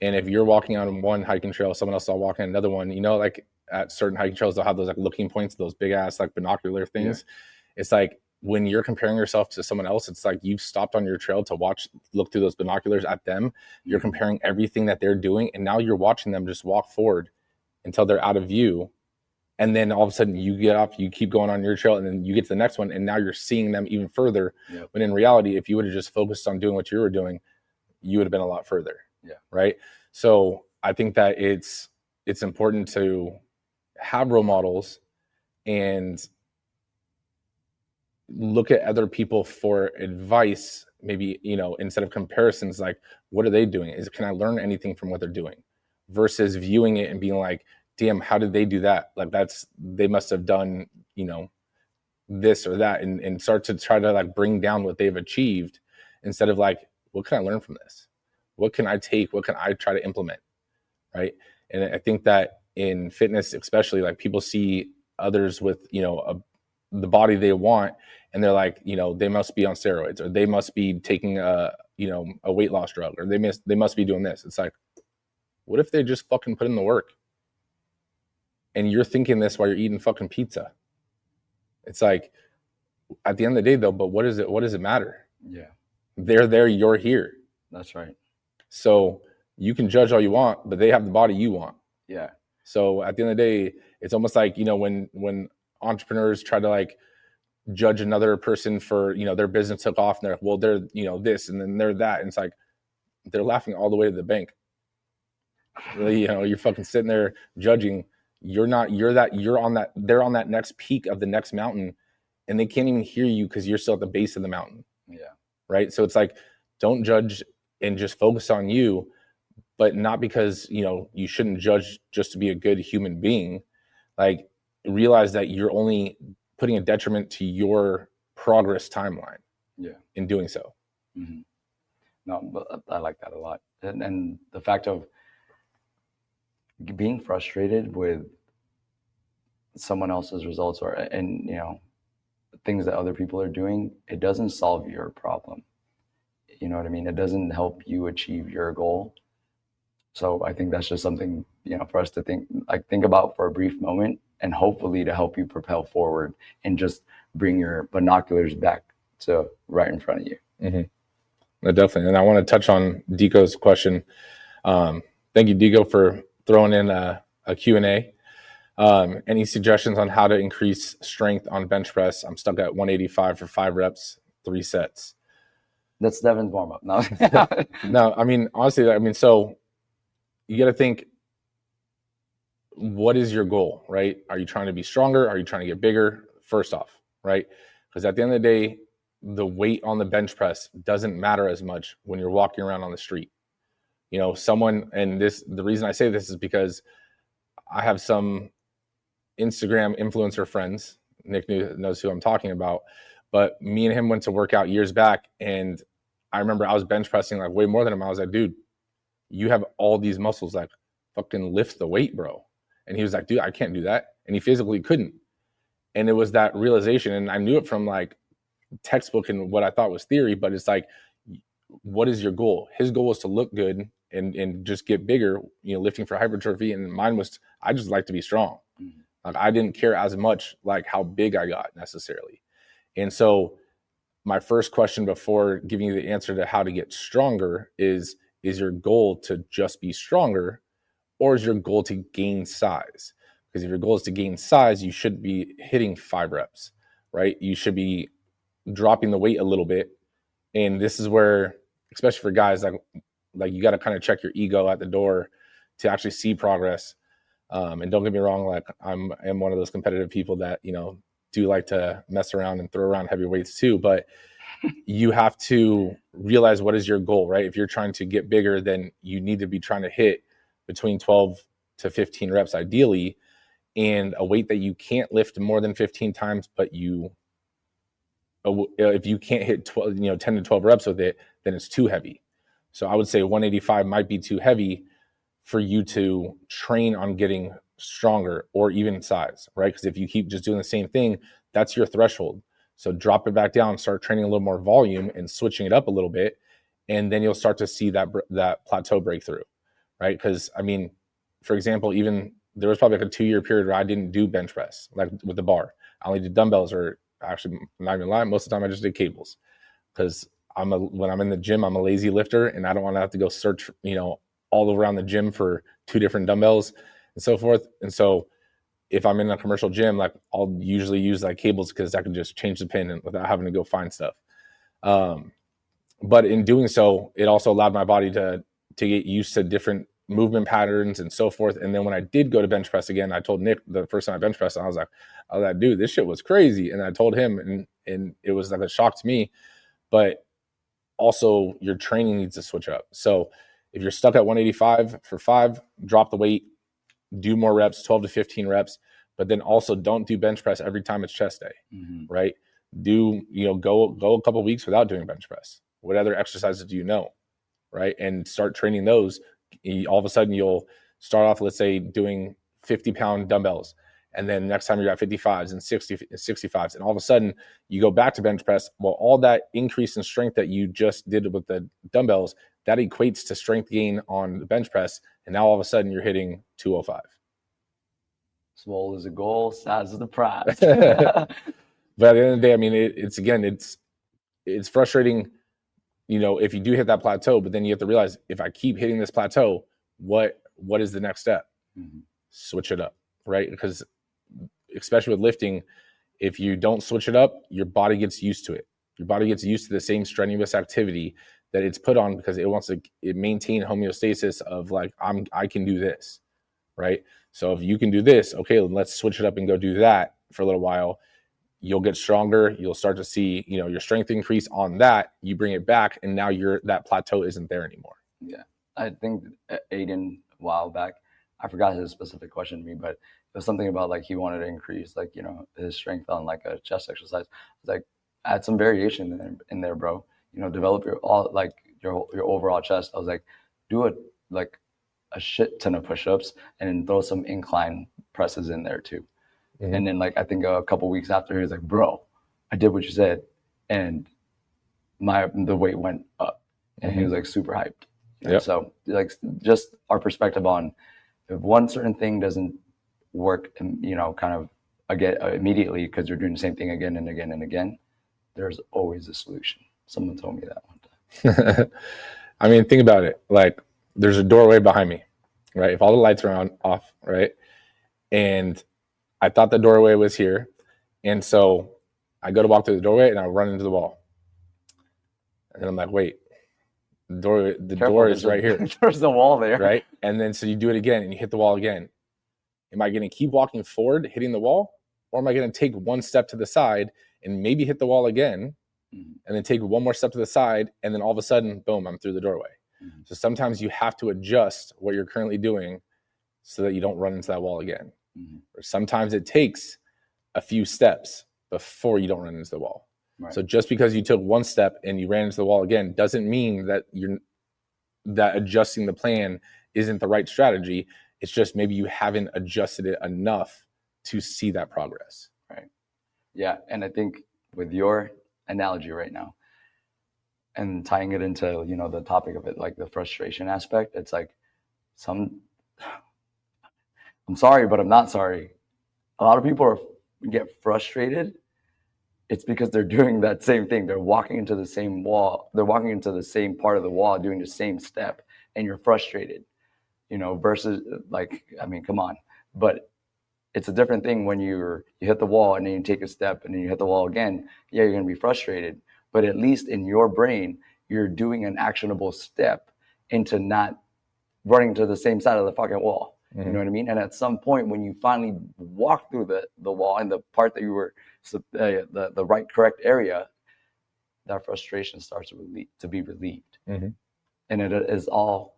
And if you're walking on one hiking trail, someone else is walking on another one, you know, like at certain hiking trails, they'll have those like looking points, those big ass like binocular things. Yeah. It's like when you're comparing yourself to someone else, it's like you've stopped on your trail to look through those binoculars at them. You're comparing everything that they're doing, and now you're watching them just walk forward until they're out of view. And then all of a sudden you get off, you keep going on your trail, and then you get to the next one, and now you're seeing them even further. Yep. When in reality, if you would have just focused on doing what you were doing, you would have been a lot further. Yeah. Right. So I think that it's important to have role models and look at other people for advice, maybe, instead of comparisons, like, what are they doing? Can I learn anything from what they're doing? Versus viewing it and being like, damn, how did they do that? Like, they must have done, this or that, and start to try to like bring down what they've achieved, instead of like, what can I learn from this? What can I take? What can I try to implement? Right. And I think that in fitness, especially, like, people see others with, the body they want, and they're like, they must be on steroids, or they must be taking a weight loss drug, or they must be doing this. It's like, what if they just fucking put in the work? And you're thinking this while you're eating fucking pizza. It's like, at the end of the day, though, but what does it matter? Yeah. They're there, you're here. That's right. So you can judge all you want, but they have the body you want. Yeah. So at the end of the day, it's almost like, when entrepreneurs try to like judge another person for, their business took off, and they're like, well, they're, this, and then they're that. And it's like, they're laughing all the way to the bank. Really, you're fucking sitting there judging. They're on that next peak of the next mountain, and they can't even hear you because you're still at the base of the mountain. Yeah. Right. So it's like, don't judge and just focus on you, but not because, you shouldn't judge just to be a good human being. Like, realize that you're only putting a detriment to your progress timeline. Yeah. In doing so. Mm-hmm. No, but I like that a lot. And the fact of being frustrated with someone else's results, and things that other people are doing, it doesn't solve your problem. You know what I mean? It doesn't help you achieve your goal. So I think that's just something, for us to think about for a brief moment, and hopefully to help you propel forward and just bring your binoculars back to right in front of you. Mm-hmm. No, definitely. And I want to touch on Deco's question. Thank you, Deco, for throwing in a Q&A. Any suggestions on how to increase strength on bench press? I'm stuck at 185 for 5 reps, 3 sets. That's Devin's warm up. No. No, I mean, honestly, so you got to think, what is your goal, right? Are you trying to be stronger? Are you trying to get bigger? First off, right? Because at the end of the day, the weight on the bench press doesn't matter as much when you're walking around on the street. The reason I say this is because I have some Instagram influencer friends. Nick knows who I'm talking about, but me and him went to work out years back, and I remember I was bench pressing like way more than him. I was like, dude, you have all these muscles, like, fucking lift the weight, bro. And he was like, dude, I can't do that. And he physically couldn't. And it was that realization. And I knew it from like textbook and what I thought was theory, but it's like, what is your goal? His goal was to look good and just get bigger, lifting for hypertrophy. And mine was, I just like to be strong. Mm-hmm. Like, I didn't care as much like how big I got necessarily. And so my first question before giving you the answer to how to get stronger is your goal to just be stronger, or is your goal to gain size? Because if your goal is to gain size, you should be hitting 5 reps, right? You should be dropping the weight a little bit. And this is where, especially for guys, like you got to kind of check your ego at the door to actually see progress. And don't get me wrong, like I am one of those competitive people that, do like to mess around and throw around heavy weights too, but you have to realize what is your goal, right? If you're trying to get bigger, then you need to be trying to hit between 12 to 15 reps ideally, and a weight that you can't lift more than 15 times, but if you can't hit 10 to 12 reps with it, then it's too heavy. So I would say 185 might be too heavy for you to train on getting stronger or even size, right? Because if you keep just doing the same thing, that's your threshold. So drop it back down, start training a little more volume and switching it up a little bit, and then you'll start to see that plateau breakthrough, right? Because for example, even there was probably like a 2-year period where I didn't do bench press, like with the bar. I only did dumbbells, or actually, I'm not even lying, most of the time I just did cables, because when I'm in the gym, I'm a lazy lifter, and I don't want to have to go search, all around the gym for 2 different dumbbells and so forth. And so if I'm in a commercial gym, like I'll usually use like cables because I can just change the pin without having to go find stuff. But in doing so, it also allowed my body to get used to different movement patterns and so forth. And then when I did go to bench press again, I told Nick the first time I bench pressed, I was like, dude, this shit was crazy. And I told him, and it was like a shock to me. But also, your training needs to switch up. So if you're stuck at 185 for 5, drop the weight, do more reps, 12 to 15 reps, but then also don't do bench press every time it's chest day, right? Go a couple of weeks without doing bench press. What other exercises do you know, right? And start training those. All of a sudden, you'll start off, let's say, doing 50-pound dumbbells. And then next time you're at 55s and 65s. And all of a sudden, you go back to bench press. Well, all that increase in strength that you just did with the dumbbells, that equates to strength gain on the bench press. And now all of a sudden, you're hitting 205. Swole is a goal, size is the prize. But at the end of the day, I mean, it's frustrating, if you do hit that plateau, but then you have to realize, if I keep hitting this plateau, what is the next step? Switch it up, right? Because especially with lifting, if you don't switch it up, your body gets used to it. Your body gets used to the same strenuous activity that it's put on, because it wants to maintain homeostasis of like, I can do this, right? So if you can do this, okay, let's switch it up and go do that for a little while. You'll get stronger. You'll start to see, your strength increase on that. You bring it back, and now that plateau isn't there anymore. Yeah. I think Aiden, a while back, I forgot his specific question to me, but it was something about like he wanted to increase like, his strength on like a chest exercise. It's like, add some variation in there, bro. Develop your overall chest. I was like, do it like a shit ton of push-ups and then throw some incline presses in there too. And then like I think a couple weeks after, he was like, bro, I did what you said, and the weight went up, and he was like super hyped. Yep. So like just our perspective on, if one certain thing doesn't work, kind of again immediately because you're doing the same thing again and again and again, there's always a solution. Someone told me that one time. I mean, think about it. Like, there's a doorway behind me, right? If all the lights are off, right? And I thought the doorway was here. And so I go to walk through the doorway and I run into the wall. And I'm like, wait, the door is right here. There's the wall there. Right? And then so you do it again and you hit the wall again. Am I going to keep walking forward, hitting the wall? Or am I going to take one step to the side and maybe hit the wall again, and then take one more step to the side, and then all of a sudden, boom, I'm through the doorway. So sometimes you have to adjust what you're currently doing so that you don't run into that wall again. Or sometimes it takes a few steps before you don't run into the wall. Right. So just because you took one step and you ran into the wall again doesn't mean that that adjusting the plan isn't the right strategy. It's just maybe you haven't adjusted it enough to see that progress. Right. Yeah. And I think with your analogy right now and tying it into, the topic of it, like the frustration aspect, it's like I'm sorry, but I'm not sorry. A lot of people get frustrated. It's because they're doing that same thing. They're walking into the same wall. They're walking into the same part of the wall, doing the same step, and you're frustrated, versus like, I mean, come on. But it's a different thing when you hit the wall and then you take a step and then you hit the wall again. Yeah, you're going to be frustrated. But at least in your brain, you're doing an actionable step into not running to the same side of the fucking wall. You know what I mean? And at some point, when you finally walk through the wall and the part that you were the right correct area, that frustration starts to be relieved. And it is all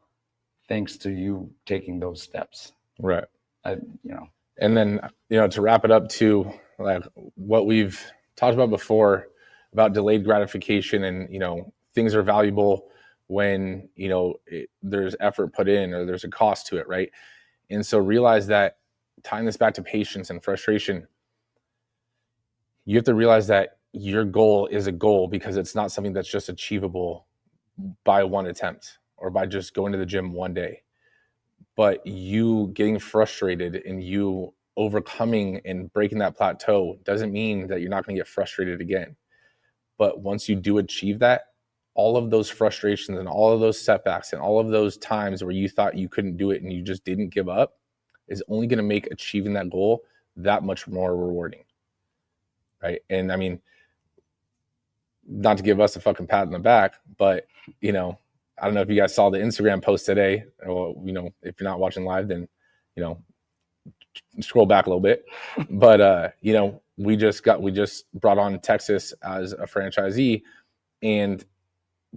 thanks to you taking those steps. Right. And then, to wrap it up to like what we've talked about before about delayed gratification, and, things are valuable when, there's effort put in or there's a cost to it. Right. And so realize that, tying this back to patience and frustration, you have to realize that your goal is a goal because it's not something that's just achievable by one attempt or by just going to the gym one day. But you getting frustrated and you overcoming and breaking that plateau doesn't mean that you're not going to get frustrated again. But once you do achieve that, all of those frustrations and all of those setbacks and all of those times where you thought you couldn't do it and you just didn't give up is only going to make achieving that goal that much more rewarding. Right. And I mean, not to give us a fucking pat on the back, but you know, I don't know if you guys saw the Instagram post today, or you know, if you're not watching live, then you know, scroll back a little bit. But you know, we just brought on Texas as a franchisee, and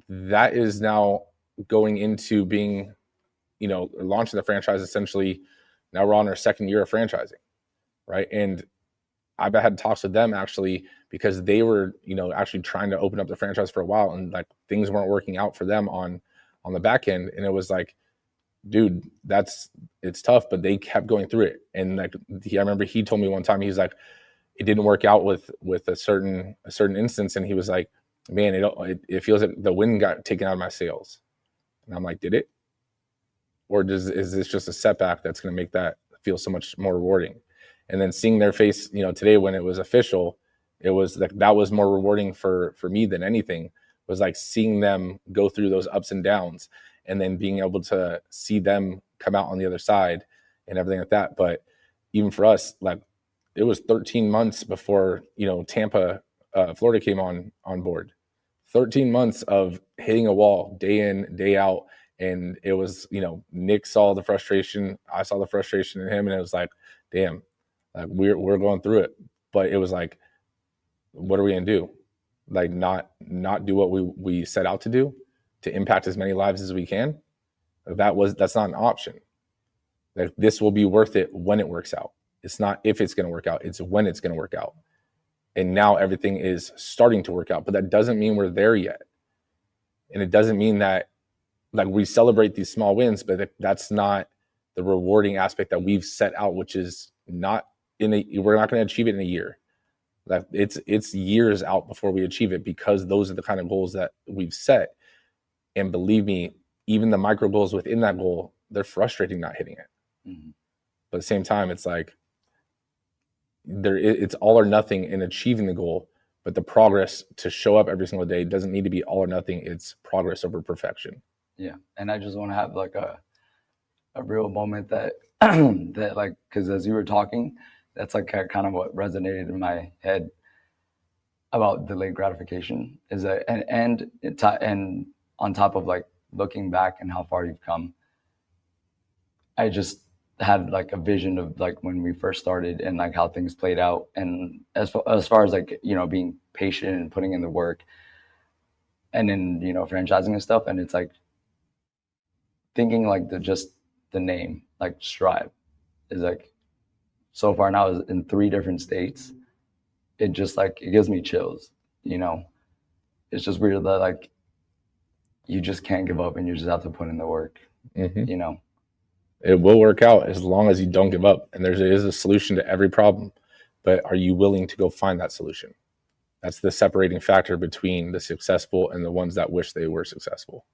that is now going into being, you know, launching the franchise essentially. Now we're on our second year of franchising, right? And I've had talks with them actually because they were, you know, actually trying to open up the franchise for a while, and like things weren't working out for them on the back end. And it was like, dude, it's tough, but they kept going through it. And like, I remember he told me one time, he's like, it didn't work out with a certain instance. And he was like, man, it feels like the wind got taken out of my sails. And I'm like, did it? Or is this just a setback that's going to make that feel so much more rewarding? And then seeing their face, you know, today when it was official, it was like, that was more rewarding for me than anything, was like seeing them go through those ups and downs and then being able to see them come out on the other side and everything like that. But even for us, like it was 13 months before, you know, Tampa, Florida came on board. 13 months of hitting a wall day in, day out. And it was, you know, Nick saw the frustration. I saw the frustration in him, and it was like, damn, like we're going through it. But it was like, what are we gonna do? Like not do what we set out to do, to impact as many lives as we can. That's not an option. Like this will be worth it when it works out. It's not if it's gonna work out, it's when it's gonna work out. And now everything is starting to work out, but that doesn't mean we're there yet. And it doesn't mean that like we celebrate these small wins, but that's not the rewarding aspect that we've set out, which is not we're not going to achieve it in a year. Like it's years out before we achieve it, because those are the kind of goals that we've set. And believe me, even the micro goals within that goal, they're frustrating not hitting it. Mm-hmm. But at the same time, it's like it's all or nothing in achieving the goal, but the progress to show up every single day doesn't need to be all or nothing. It's progress over perfection. Yeah. And I just want to have like a real moment that that like, because as you were talking, that's like kind of what resonated in my head about delayed gratification, is that and on top of like looking back and how far you've come, I just had like a vision of like when we first started and like how things played out, and as far as like, you know, being patient and putting in the work, and then, you know, franchising and stuff. And it's like thinking like the name like Strive is like, so far now is in 3 different states. It just like, it gives me chills, you know. It's just weird that like you just can't give up and you just have to put in the work. Mm-hmm. You know, it will work out as long as you don't give up. And there is a solution to every problem, but are you willing to go find that solution? That's the separating factor between the successful and the ones that wish they were successful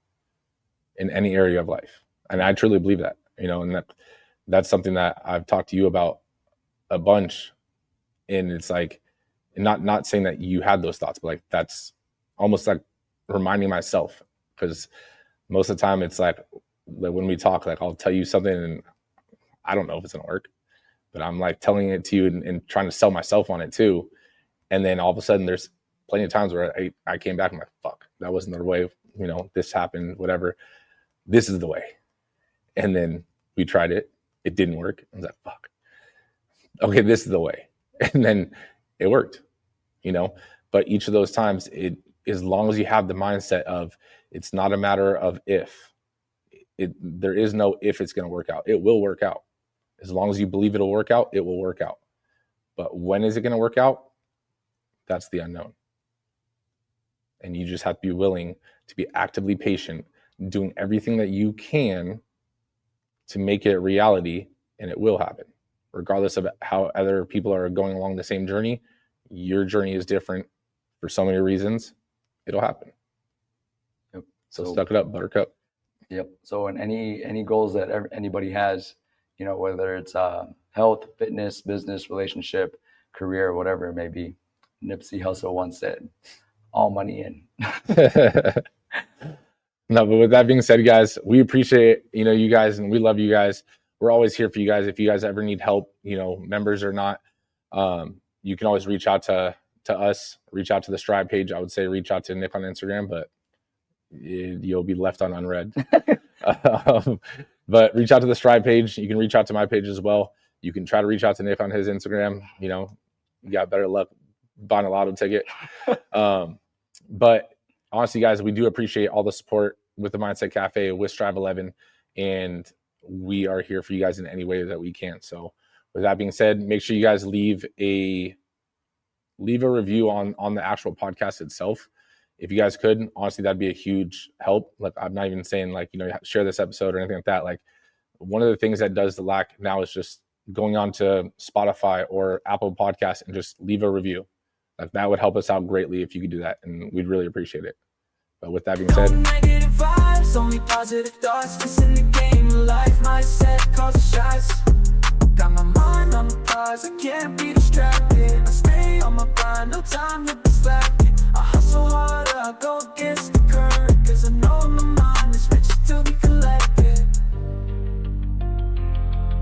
in any area of life. And I truly believe that, you know, and that's something that I've talked to you about a bunch. And it's like, not saying that you had those thoughts, but like, that's almost like reminding myself, because most of the time it's like when we talk, like I'll tell you something and I don't know if it's going to work, but I'm like telling it to you and trying to sell myself on it too. And then all of a sudden there's plenty of times where I came back and I'm like, fuck, that wasn't the way, you know, this happened, whatever. This is the way. And then we tried it. It didn't work. I was like, fuck. Okay, this is the way. And then it worked, you know. But each of those times, as long as you have the mindset of it's not a matter of if. There is no if it's going to work out. It will work out. As long as you believe it'll work out, it will work out. But when is it going to work out? That's the unknown. And you just have to be willing to be actively patient, doing everything that you can to make it a reality, and it will happen. Regardless of how other people are going along the same journey, your journey is different for so many reasons. It'll happen. Yep. So suck it up, buttercup. Yep. So in any goals that anybody has, you know, whether it's health, fitness, business, relationship, career, whatever it may be. Nipsey Hussle once said, all money in. No, but with that being said, guys, we appreciate, you guys, and we love you guys. We're always here for you guys. If you guys ever need help, members or not, you can always reach out to us, reach out to the Strive page. I would say reach out to Nick on Instagram, but you'll be left on unread. But reach out to the Strive page. You can reach out to my page as well. You can try to reach out to Nick on his Instagram. You got better luck buying a lotto ticket. But honestly, guys, we do appreciate all the support with the Mindset Cafe, with Strive 11, and we are here for you guys in any way that we can. So with that being said, make sure you guys leave a review on the actual podcast itself. If you guys could, honestly, that'd be a huge help. Like, I'm not even saying share this episode or anything like that. Like, one of the things that does the lack now is just going on to Spotify or Apple Podcasts and just leave a review. Like, that would help us out greatly if you could do that, and we'd really appreciate it. But with that being said, no negative vibes, only positive thoughts. Just in the game of life, mindset causes shots. Got my mind on the prize, I can't be distracted. I stay on my grind, no time to be slack.